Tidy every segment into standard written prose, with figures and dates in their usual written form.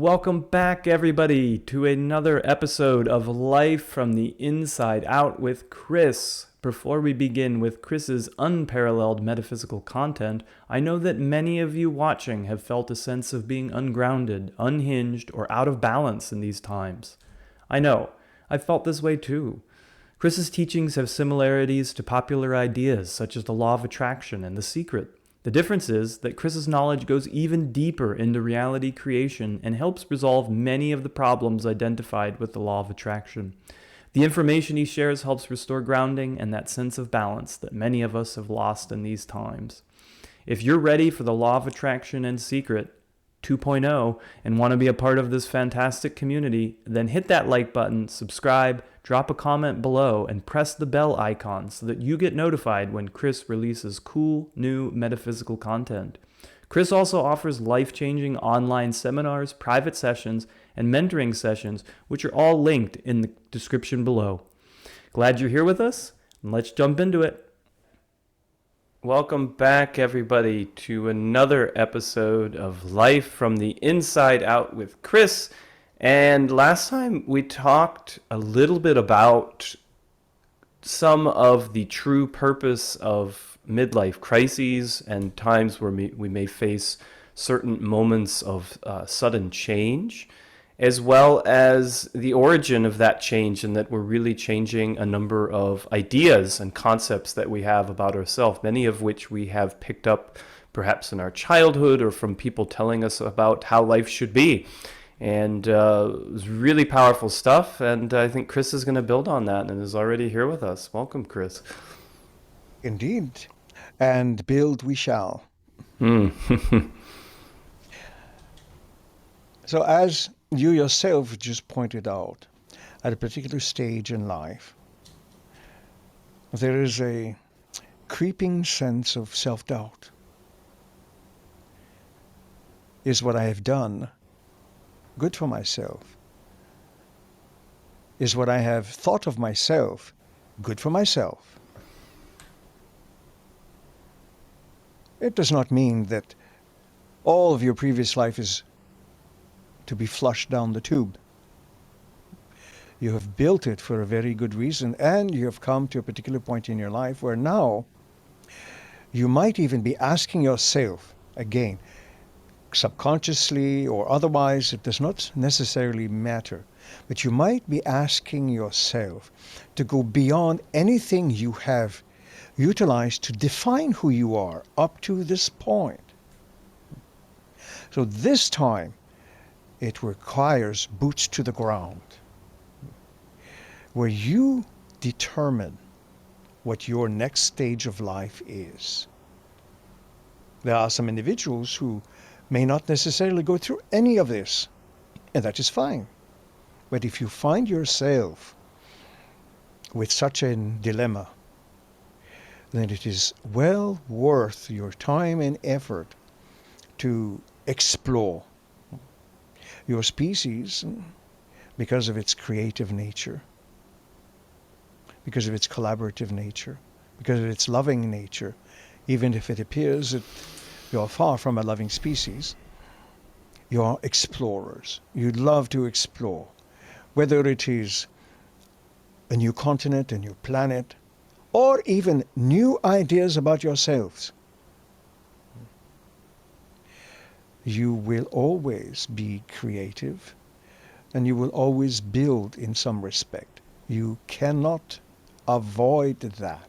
Welcome back, everybody, to another episode of Life from the Inside Out with Kris. Before we begin with Kris's unparalleled metaphysical content, I know that many of you watching have felt a sense of being ungrounded, unhinged, or out of balance in these times. I know, I felt this way too. Kris's teachings have similarities to popular ideas such as the law of attraction and the secret. The difference is that Kris's knowledge goes even deeper into reality creation and helps resolve many of the problems identified with the law of attraction. The information he shares helps restore grounding and that sense of balance that many of us have lost in these times. If you're ready for the law of attraction and secret 2.0 and want to be a part of this fantastic community, then hit that like button, subscribe, drop a comment below, and press the bell icon so that you get notified when Kris releases cool, new metaphysical content. Kris also offers life-changing online seminars, private sessions, and mentoring sessions, which are all linked in the description below. Glad you're here with us, and let's jump into it. Welcome back, everybody, to another episode of Life from the Inside Out with Kris. And last time we talked a little bit about some of the true purpose of midlife crises and times where we may face certain moments of sudden change, as well as the origin of that change, and that we're really changing a number of ideas and concepts that we have about ourselves, many of which we have picked up perhaps in our childhood or from people telling us about how life should be. And it was really powerful stuff, and I think Kris is going to build on that and is already here with us. Welcome, Kris. Indeed, and build we shall. So as you yourself just pointed out, at a particular stage in life, there is a creeping sense of self-doubt. Is what I have done good for myself? Is what I have thought of myself good for myself? It does not mean that all of your previous life is to be flushed down the tube. You have built it for a very good reason, and you have come to a particular point in your life where now you might even be asking yourself, again, subconsciously or otherwise, it does not necessarily matter, but you might be asking yourself to go beyond anything you have utilized to define who you are up to this point. So this time, it requires boots to the ground, where you determine what your next stage of life is. There are some individuals who may not necessarily go through any of this, and that is fine. But if you find yourself with such a dilemma, then it is well worth your time and effort to explore your species because of its creative nature, because of its collaborative nature, because of its loving nature. Even if it appears that you're far from a loving species, you're explorers. You love to explore, whether it is a new continent, a new planet, or even new ideas about yourselves. You will always be creative, and you will always build in some respect. You cannot avoid that.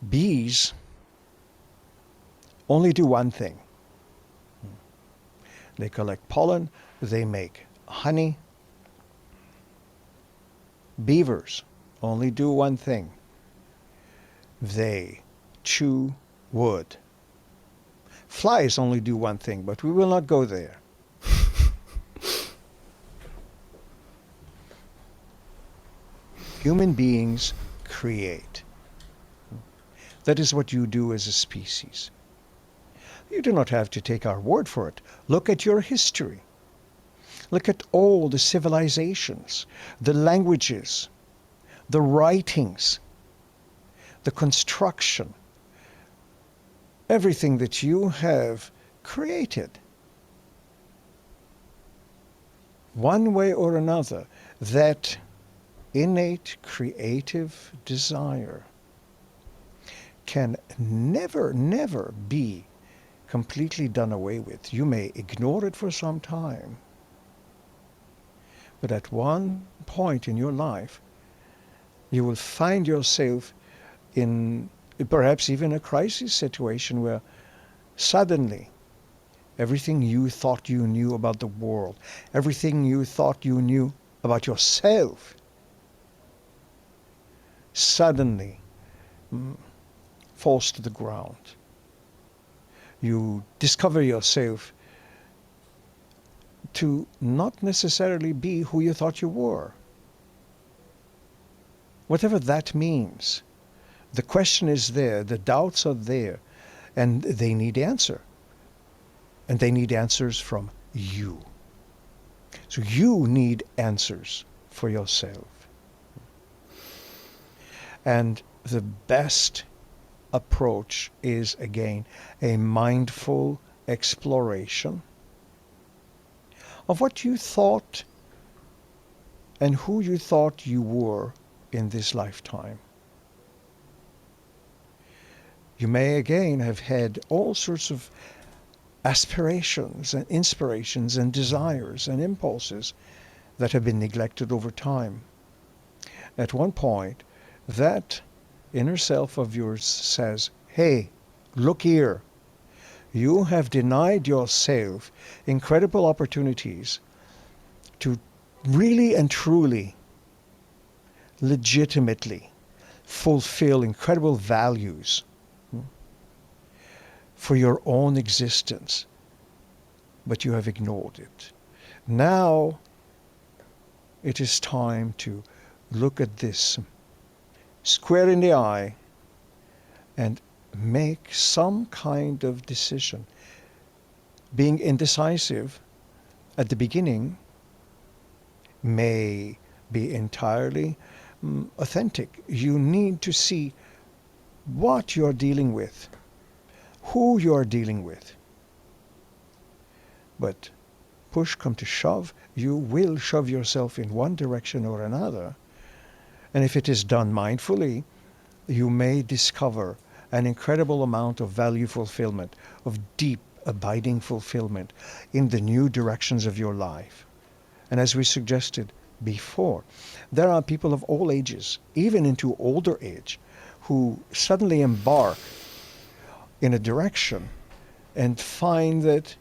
Bees only do one thing. They collect pollen, they make honey. Beavers only do one thing. They chew wood. Flies only do one thing, but we will not go there. Human beings create. That is what you do as a species. You do not have to take our word for it. Look at your history. Look at all the civilizations, the languages, the writings, the construction, everything that you have created one way or another, that innate creative desire can never, never be completely done away with. You may ignore it for some time, but at one point in your life, you will find yourself in perhaps even a crisis situation where suddenly everything you thought you knew about the world, everything you thought you knew about yourself, suddenly falls to the ground. You discover yourself to not necessarily be who you thought you were. Whatever that means, the question is there, the doubts are there, and they need answer. And they need answers from you. So you need answers for yourself. And the best approach is, again, a mindful exploration of what you thought and who you thought you were in this lifetime. You may again have had all sorts of aspirations and inspirations and desires and impulses that have been neglected over time. At one point, that inner self of yours says, hey, look here. You have denied yourself incredible opportunities to really and truly, legitimately fulfill incredible values for your own existence, but you have ignored it. Now it is time to look at this square in the eye and make some kind of decision. Being indecisive at the beginning may be entirely authentic. You need to see what you're dealing with, who you're dealing with. But push come to shove, you will shove yourself in one direction or another. And if it is done mindfully, you may discover an incredible amount of value fulfillment, of deep, abiding fulfillment in the new directions of your life. And as we suggested before, there are people of all ages, even into older age, who suddenly embark in a direction and find that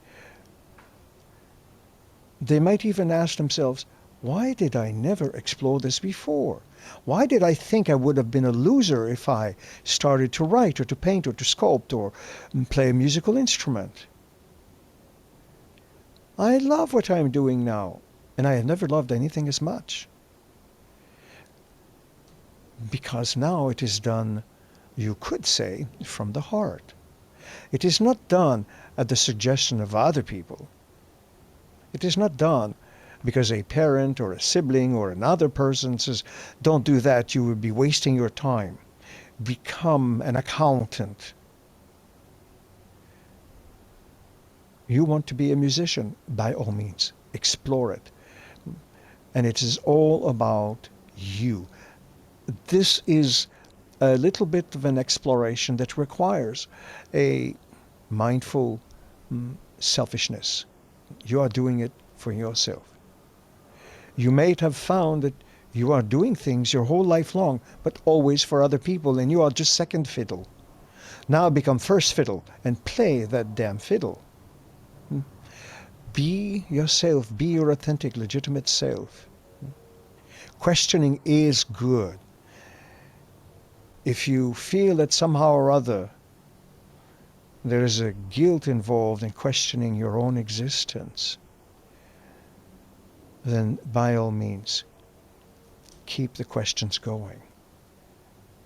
they might even ask themselves, why did I never explore this before? Why did I think I would have been a loser if I started to write or to paint or to sculpt or play a musical instrument? I love what I'm doing now, and I have never loved anything as much. Because now it is done, you could say, from the heart. It is not done at the suggestion of other people. It is not done because a parent or a sibling or another person says, don't do that, you will be wasting your time. Become an accountant. You want to be a musician, by all means, explore it. And it is all about you. This is a little bit of an exploration that requires a mindful selfishness. You are doing it for yourself. You may have found that you are doing things your whole life long, but always for other people, and you are just second fiddle. Now become first fiddle and play that damn fiddle. Be yourself. Be your authentic, legitimate self. Questioning is good. If you feel that somehow or other there is a guilt involved in questioning your own existence, then by all means, keep the questions going.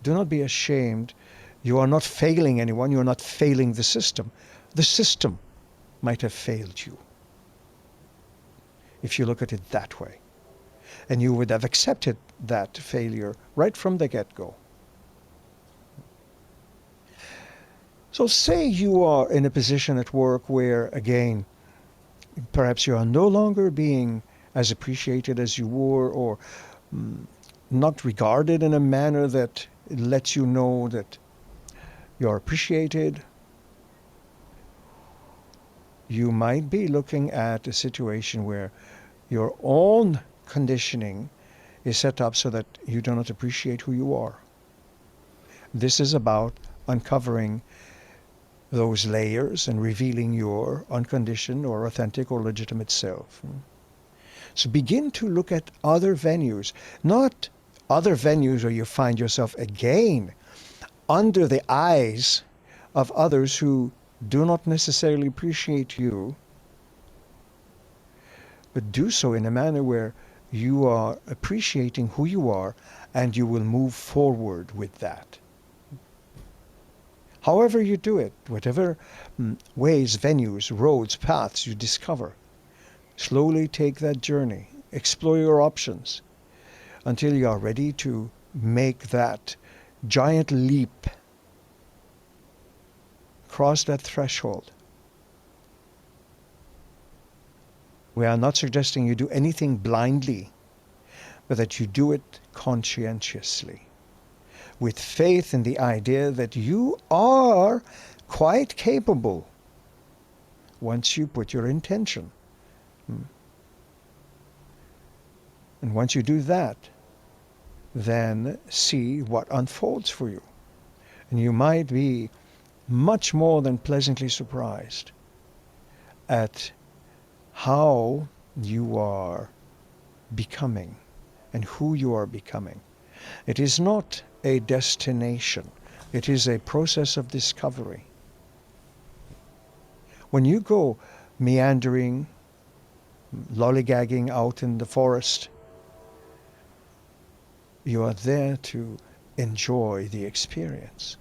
Do not be ashamed. You are not failing anyone. You are not failing the system. The system might have failed you, if you look at it that way. And you would have accepted that failure right from the get-go. So say you are in a position at work where, again, perhaps you are no longer being as appreciated as you were, or not regarded in a manner that lets you know that you're appreciated, you might be looking at a situation where your own conditioning is set up so that you do not appreciate who you are. This is about uncovering those layers and revealing your unconditioned or authentic or legitimate self. So begin to look at other venues, not other venues where you find yourself again under the eyes of others who do not necessarily appreciate you, but do so in a manner where you are appreciating who you are and you will move forward with that. However you do it, whatever ways, venues, roads, paths you discover, slowly take that journey, explore your options until you are ready to make that giant leap, cross that threshold. We are not suggesting you do anything blindly, but that you do it conscientiously, with faith in the idea that you are quite capable once you put your intention. And once you do that, then see what unfolds for you. And you might be much more than pleasantly surprised at how you are becoming and who you are becoming. It is not a destination. It is a process of discovery. When you go meandering, lollygagging out in the forest, you are there to enjoy the experience.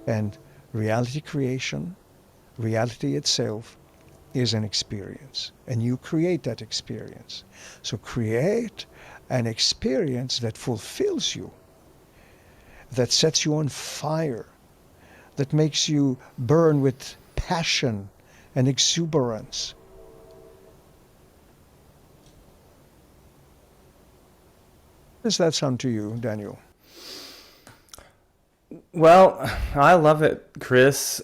And reality creation, reality itself, is an experience. And you create that experience. So create an experience that fulfills you, that sets you on fire, that makes you burn with passion and exuberance. How does that sound to you, Daniel? Well, I love it, Kris.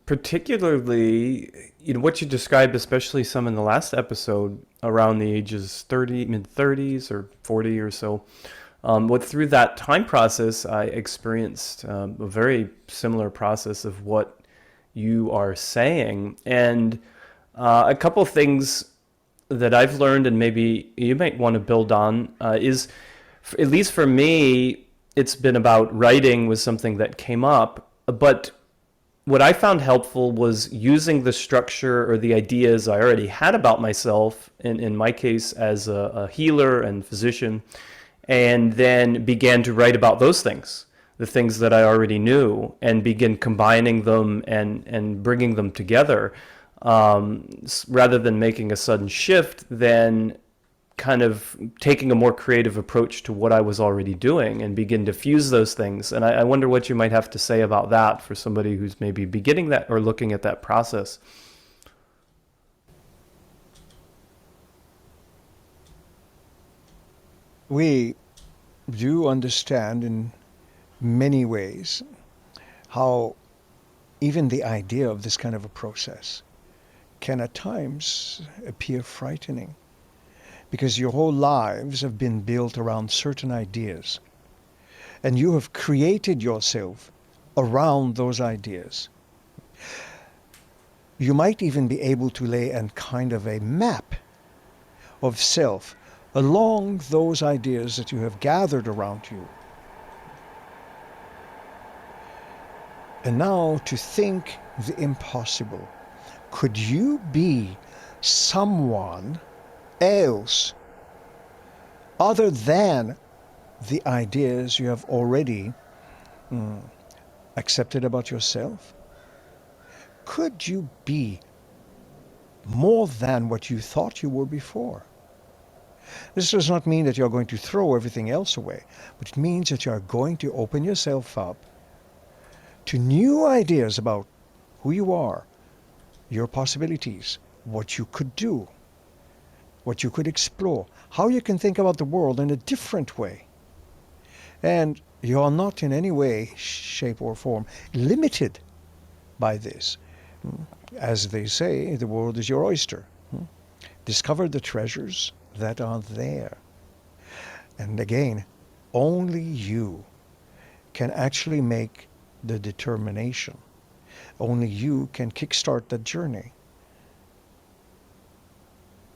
Particularly, what you described, especially some in the last episode, around the ages 30, mid-30s or 40 or so. Through that time process, I experienced a very similar process of what you are saying. And a couple of things that I've learned, and maybe you might want to build on, is, at least for me, it's been about writing was something that came up. But what I found helpful was using the structure or the ideas I already had about myself, in my case as a healer and physician, and then began to write about those things, the things that I already knew, and begin combining them and bringing them together, rather than making a sudden shift, then kind of taking a more creative approach to what I was already doing and begin to fuse those things. And I wonder what you might have to say about that for somebody who's maybe beginning that or looking at that process. We do understand in many ways how even the idea of this kind of a process can at times appear frightening, because your whole lives have been built around certain ideas, and you have created yourself around those ideas. You might even be able to lay a kind of a map of self along those ideas that you have gathered around you. And now to think the impossible. Could you be someone else other than the ideas you have already accepted about yourself? Could you be more than what you thought you were before? This does not mean that you're going to throw everything else away, but it means that you're going to open yourself up to new ideas about who you are, your possibilities, what you could do. what you could explore, how you can think about the world in a different way. And you are not in any way, shape, or form limited by this. As they say, the world is your oyster. Discover the treasures that are there. And again, only you can actually make the determination. Only you can kickstart that journey.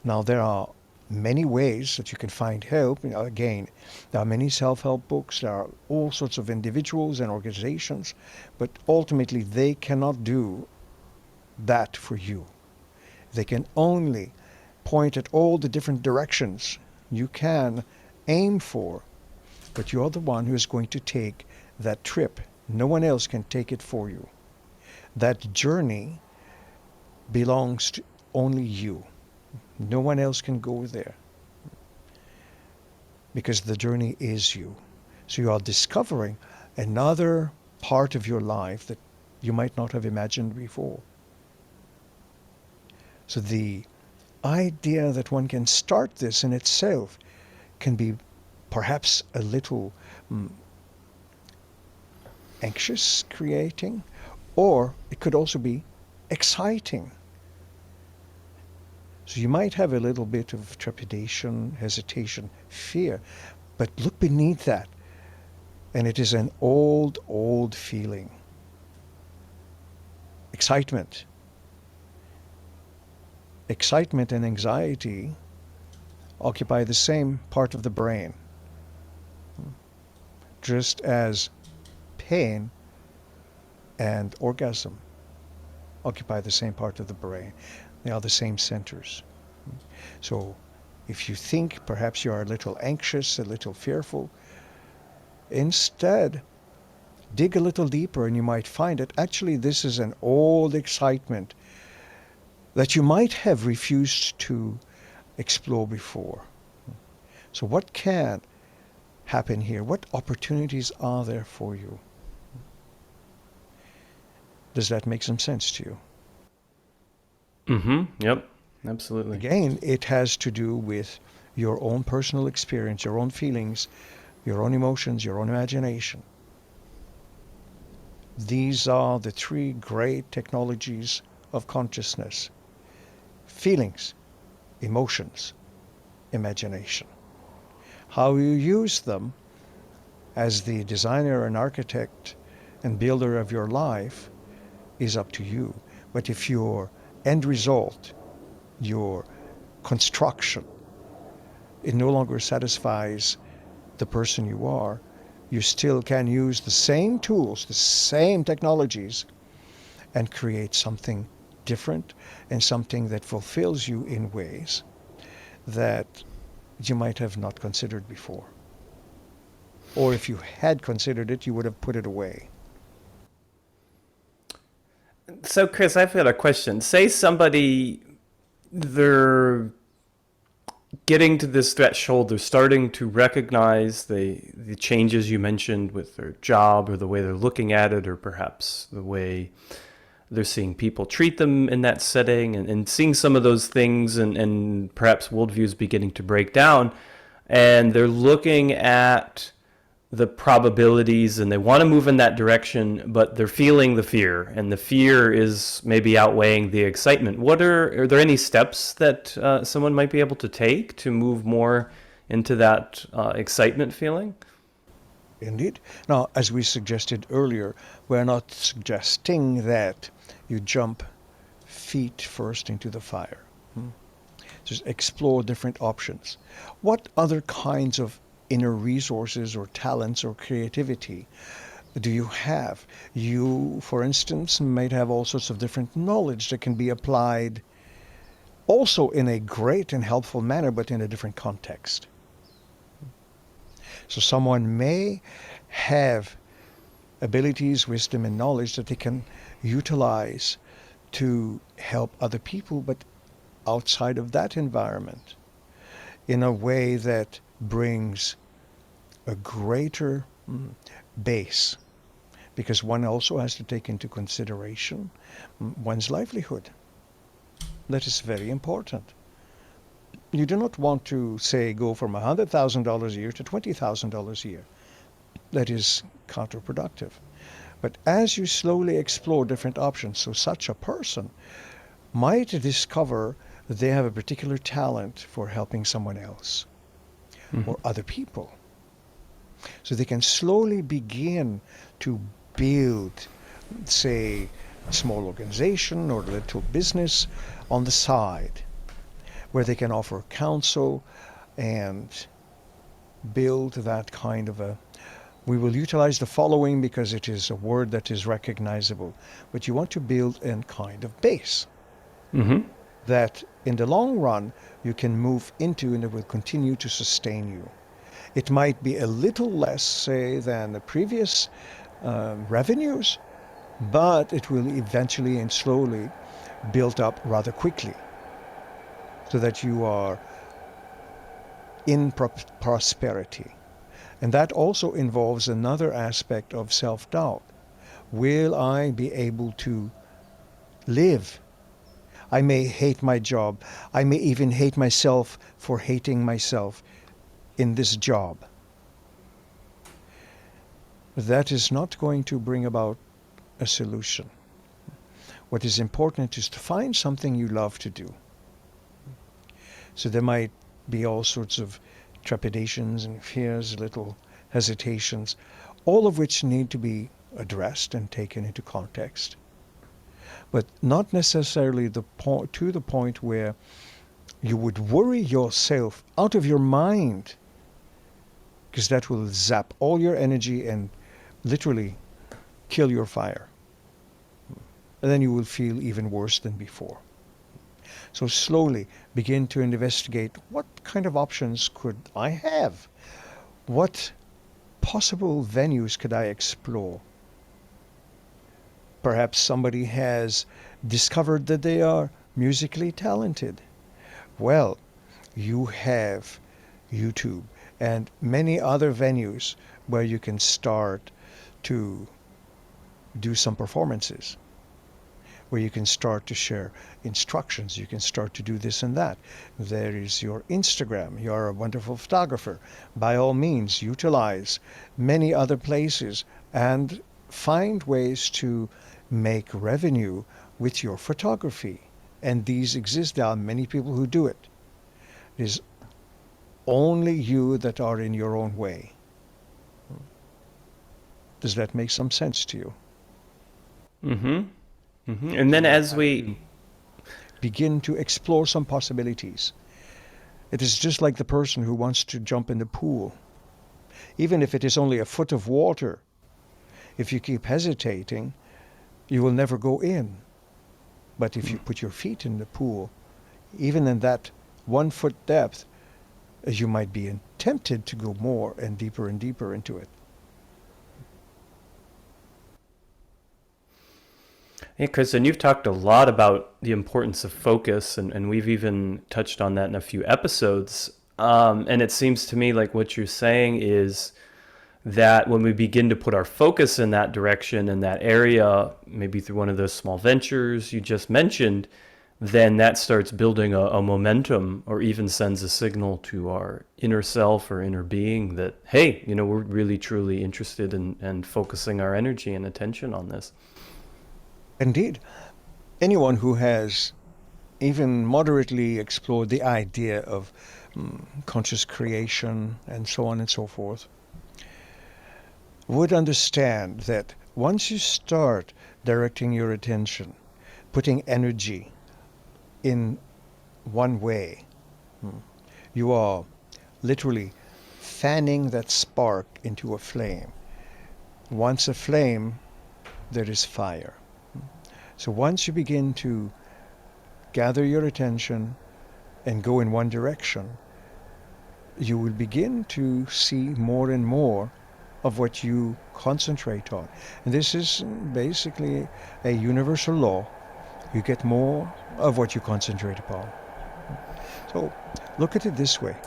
Now, there are many ways that you can find help. Again, there are many self-help books. There are all sorts of individuals and organizations, but ultimately they cannot do that for you. They can only point at all the different directions you can aim for, but you're the one who is going to take that trip. No one else can take it for you. That journey belongs to only you. No one else can go there, because the journey is you. So you are discovering another part of your life that you might not have imagined before. So the idea that one can start this in itself can be perhaps a little anxious creating, or it could also be exciting. So you might have a little bit of trepidation, hesitation, fear, but look beneath that, and it is an old, old feeling. Excitement. Excitement and anxiety occupy the same part of the brain, just as pain and orgasm occupy the same part of the brain. They are the same centers. So if you think perhaps you are a little anxious, a little fearful, instead dig a little deeper and you might find that actually this is an old excitement that you might have refused to explore before. So what can happen here? What opportunities are there for you? Does that make some sense to you? Yep. Absolutely. Again, it has to do with your own personal experience, your own feelings, your own emotions, your own imagination. These are the three great technologies of consciousness: feelings, emotions, imagination. How you use them as the designer and architect and builder of your life is up to you. But if your end result, your construction, it no longer satisfies the person you are, you still can use the same tools, the same technologies, and create something different and something that fulfills you in ways that you might have not considered before. Or if you had considered it, you would have put it away. So, Kris, I've got a question. Say somebody, they're getting to this threshold, they're starting to recognize the changes you mentioned with their job or the way they're looking at it, or perhaps the way they're seeing people treat them in that setting, and seeing some of those things, and perhaps worldviews beginning to break down, and they're looking at the probabilities and they want to move in that direction, but they're feeling the fear, and the fear is maybe outweighing the excitement. Are there any steps that someone might be able to take to move more into that excitement feeling? Indeed. Now, as we suggested earlier, we're not suggesting that you jump feet first into the fire. Just explore different options. What other kinds of inner resources or talents or creativity do you have? You, for instance, might have all sorts of different knowledge that can be applied also in a great and helpful manner, but in a different context. So someone may have abilities, wisdom, and knowledge that they can utilize to help other people, but outside of that environment, in a way that brings a greater base, because one also has to take into consideration one's livelihood. That is very important. You do not want to, say, go from $100,000 a year to $20,000 a year. That is counterproductive. But as you slowly explore different options, so such a person might discover that they have a particular talent for helping someone else Mhm. or other people. So they can slowly begin to build, say, a small organization or a little business on the side where they can offer counsel and build that kind of a. We will utilize the following because it is a word that is recognizable, but you want to build a kind of base Mhm. that in the long run you can move into and it will continue to sustain you. It might be a little less, say, than the previous revenues, but it will eventually and slowly build up rather quickly so that you are in prosperity. And that also involves another aspect of self-doubt. Will I be able to live? I may hate my job. I may even hate myself for hating myself in this job. That is not going to bring about a solution. What is important is to find something you love to do. So there might be all sorts of trepidations and fears, little hesitations, all of which need to be addressed and taken into context. But not necessarily to the point where you would worry yourself out of your mind, because that will zap all your energy and literally kill your fire. And then you will feel even worse than before. So slowly begin to investigate what kind of options could I have? What possible venues could I explore? Perhaps somebody has discovered that they are musically talented. Well, you have YouTube and many other venues where you can start to do some performances, where you can start to share instructions. You can start to do this and that. There is your Instagram. You're a wonderful photographer. By all means, utilize many other places and find ways to make revenue with your photography. And these exist. There are many people who do it. It is only you that are in your own way. Does that make some sense to you? Mhm. Mhm. And So then you as have we to begin to explore some possibilities. It is just like the person who wants to jump in the pool. Even if it is only a foot of water, if you keep hesitating, you will never go in. But if you put your feet in the pool, even in that 1 foot depth, you might be tempted to go more and deeper into it. Yeah, Chris, and you've talked a lot about the importance of focus, and we've even touched on that in a few episodes. And it seems to me like what you're saying is that when we begin to put our focus in that direction, in that area, maybe through one of those small ventures you just mentioned, then that starts building a momentum or even sends a signal to our inner self or inner being that, hey, we're really truly interested in and focusing our energy and attention on this. Indeed, anyone who has even moderately explored the idea of conscious creation and so on and so forth would understand that once you start directing your attention, putting energy in one way, you are literally fanning that spark into a flame. Once a flame, there is fire. So once you begin to gather your attention and go in one direction, you will begin to see more and more of what you concentrate on. And this is basically a universal law. You get more of what you concentrate upon. So look at it this way.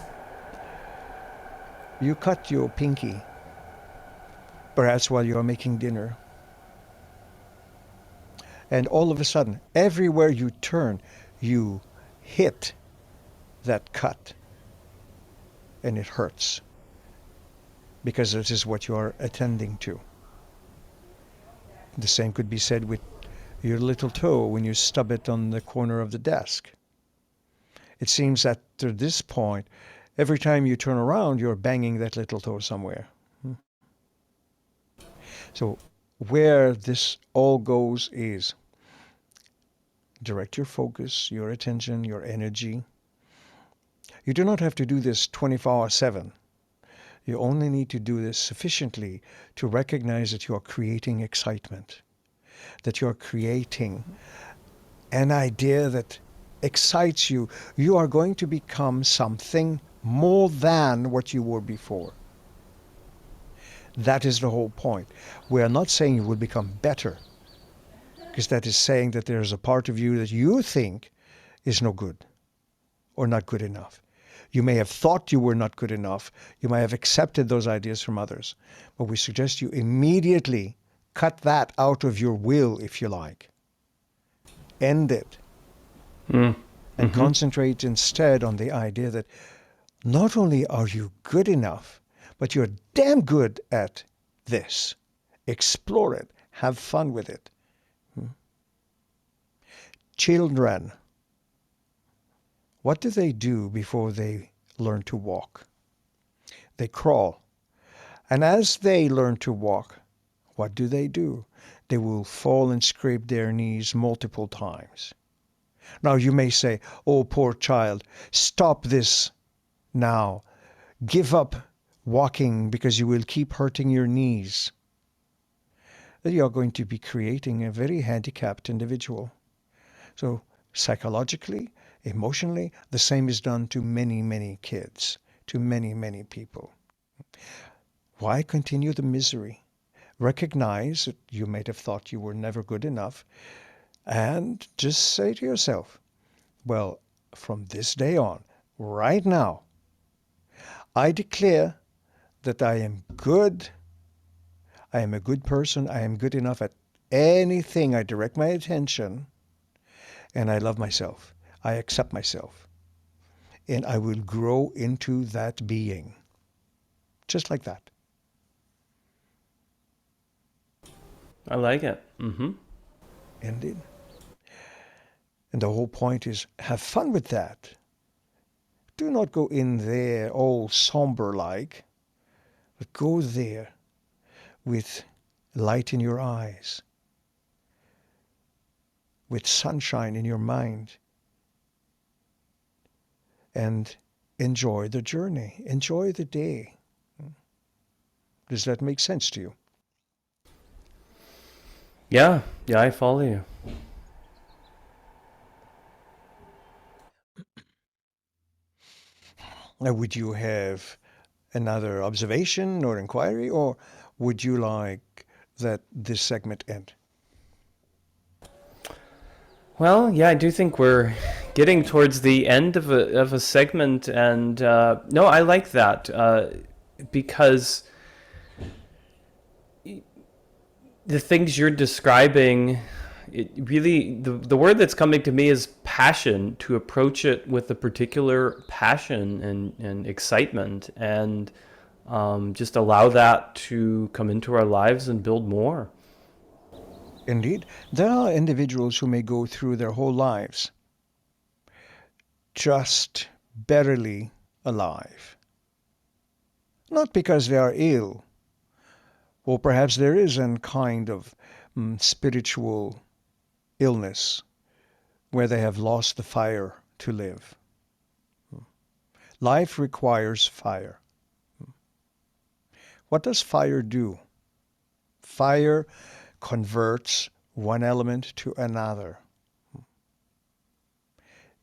You cut your pinky, perhaps while you are making dinner, and all of a sudden, everywhere you turn, you hit that cut, and it hurts because this is what you are attending to. The same could be said with your little toe when you stub it on the corner of the desk. It seems that to this point, every time you turn around, you're banging that little toe somewhere. So where this all goes is direct your focus, your attention, your energy. You do not have to do this 24/7. You only need to do this sufficiently to recognize that you are creating excitement, that you are creating an idea that excites you. You are going to become something more than what you were before. That is the whole point. We are not saying you will become better, because that is saying that there is a part of you that you think is no good or not good enough. You may have thought you were not good enough. You may have accepted those ideas from others. But we suggest you immediately cut that out of your will, if you like. End it. And concentrate instead on the idea that not only are you good enough, but you're damn good at this. Explore it. Have fun with it. Children, what do they do before they learn to walk? They crawl. And as they learn to walk, what do? They will fall and scrape their knees multiple times. Now you may say, oh, poor child, stop this now. Give up walking because you will keep hurting your knees. You are going to be creating a very handicapped individual. So psychologically, emotionally, the same is done to many, many kids, to many, many people. Why continue the misery? Recognize that you may have thought you were never good enough, and just say to yourself, well, from this day on, right now, I declare that I am good. I am a good person. I am good enough at anything I direct my attention, and I love myself. I accept myself, and I will grow into that being. Just like that. I like it. Indeed. And the whole point is have fun with that. Do not go in there all somber-like, but go there with light in your eyes, with sunshine in your mind, and enjoy the journey, enjoy the day. Does that make sense to you? Yeah, I follow you. Now, would you have another observation or inquiry, or would you like that this segment end? Well, yeah, I do think we're getting towards the end of a segment, and no, I like that because the things you're describing, it really the word that's coming to me is passion. To approach it with a particular passion and excitement, and just allow that to come into our lives and build more. Indeed, there are individuals who may go through their whole lives just barely alive. Not because they are ill, or perhaps there is a kind of spiritual illness where they have lost the fire to live. Life requires fire. What does fire do? Fire converts one element to another.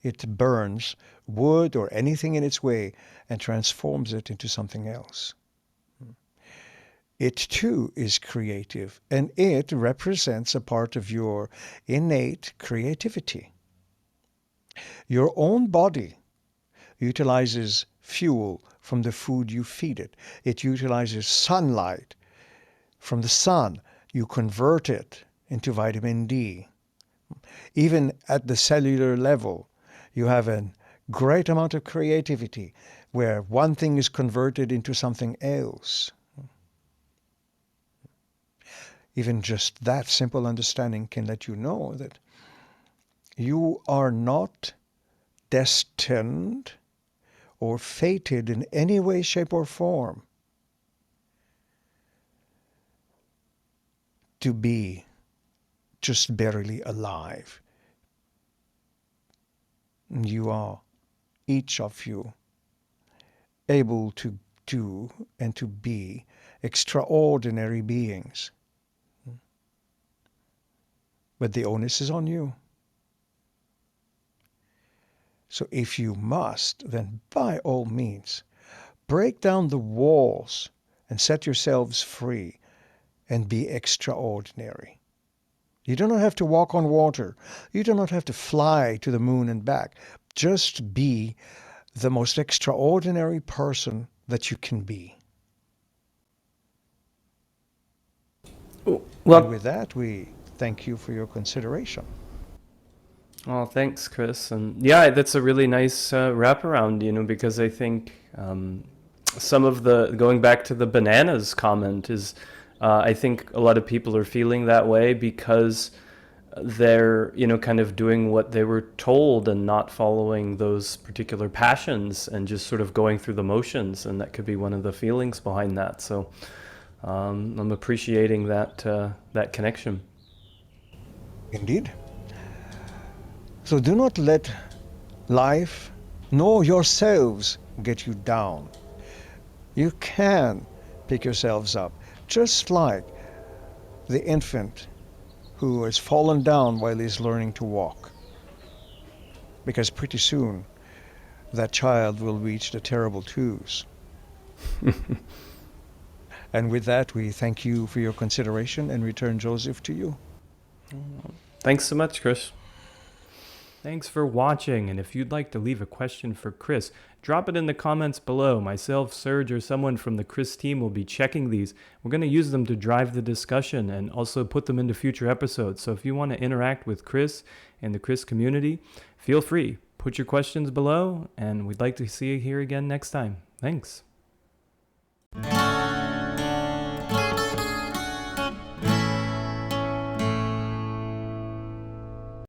It burns wood or anything in its way and transforms it into something else. It too is creative, and it represents a part of your innate creativity. Your own body utilizes fuel from the food you feed it. It utilizes sunlight from the sun. You convert it into vitamin D. Even at the cellular level, you have a great amount of creativity, where one thing is converted into something else. Even just that simple understanding can let you know that you are not destined or fated in any way, shape, or form to be just barely alive. You are, each of you, able to do and to be extraordinary beings. But the onus is on you. So if you must, then by all means, break down the walls and set yourselves free and be extraordinary. You do not have to walk on water. You do not have to fly to the moon and back. Just be the most extraordinary person that you can be. Well, and with that, we thank you for your consideration. well, thanks, Kris. And yeah, that's a really nice wraparound, because I think some of going back to the bananas comment is, I think a lot of people are feeling that way because they're, kind of doing what they were told and not following those particular passions and just sort of going through the motions. And that could be one of the feelings behind that. So I'm appreciating that connection. Indeed. So do not let life nor yourselves get you down. You can pick yourselves up, just like the infant who has fallen down while he's learning to walk. Because pretty soon, that child will reach the terrible twos. And with that, we thank you for your consideration and return Joseph to you. Thanks so much, Kris. Thanks for watching, and if you'd like to leave a question for Kris, drop it in the comments below. Myself, Serge, or someone from the Kris team will be checking these. We're going to use them to drive the discussion and also put them into future episodes. So if you want to interact with Kris and the Kris community, feel free. Put your questions below, and we'd like to see you here again next time. Thanks.